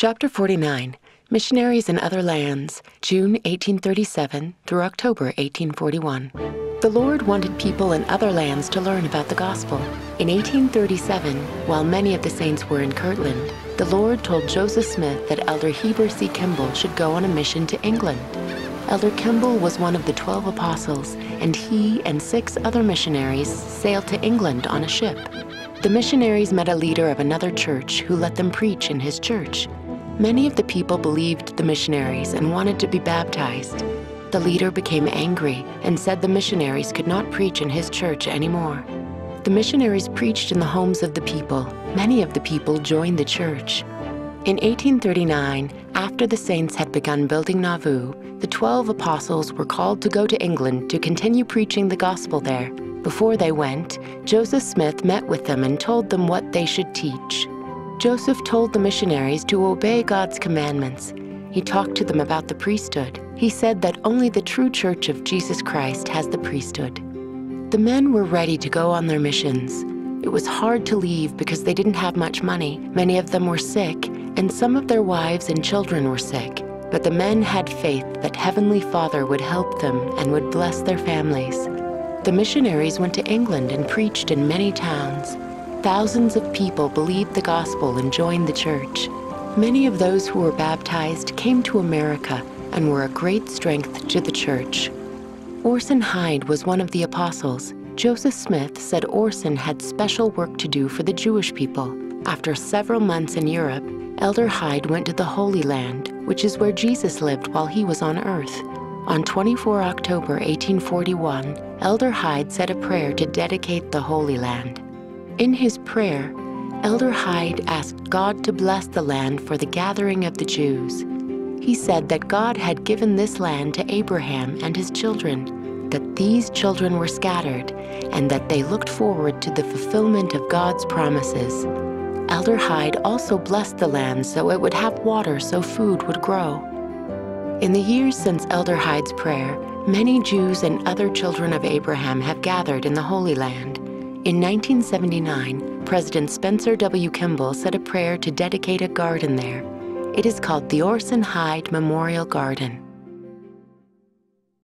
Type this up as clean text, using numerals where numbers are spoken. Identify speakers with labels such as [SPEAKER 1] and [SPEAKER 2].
[SPEAKER 1] Chapter 49, Missionaries in Other Lands, June 1837 through October 1841. The Lord wanted people in other lands to learn about the gospel. In 1837, while many of the saints were in Kirtland, the Lord told Joseph Smith that Elder Heber C. Kimball should go on a mission to England. Elder Kimball was one of the 12 apostles, and he and 6 other missionaries sailed to England on a ship. The missionaries met a leader of another church who let them preach in his church. Many of the people believed the missionaries and wanted to be baptized. The leader became angry and said the missionaries could not preach in his church anymore. The missionaries preached in the homes of the people. Many of the people joined the church. In 1839, after the saints had begun building Nauvoo, the 12 apostles were called to go to England to continue preaching the gospel there. Before they went, Joseph Smith met with them and told them what they should teach. Joseph told the missionaries to obey God's commandments. He talked to them about the priesthood. He said that only the true Church of Jesus Christ has the priesthood. The men were ready to go on their missions. It was hard to leave because they didn't have much money. Many of them were sick, and some of their wives and children were sick. But the men had faith that Heavenly Father would help them and would bless their families. The missionaries went to England and preached in many towns. Thousands of people believed the gospel and joined the church. Many of those who were baptized came to America and were a great strength to the church. Orson Hyde was one of the apostles. Joseph Smith said Orson had special work to do for the Jewish people. After several months in Europe, Elder Hyde went to the Holy Land, which is where Jesus lived while he was on earth. On 24 October 1841, Elder Hyde said a prayer to dedicate the Holy Land. In his prayer, Elder Hyde asked God to bless the land for the gathering of the Jews. He said that God had given this land to Abraham and his children, that these children were scattered, and that they looked forward to the fulfillment of God's promises. Elder Hyde also blessed the land so it would have water so food would grow. In the years since Elder Hyde's prayer, many Jews and other children of Abraham have gathered in the Holy Land. In 1979, President Spencer W. Kimball said a prayer to dedicate a garden there. It is called the Orson Hyde Memorial Garden.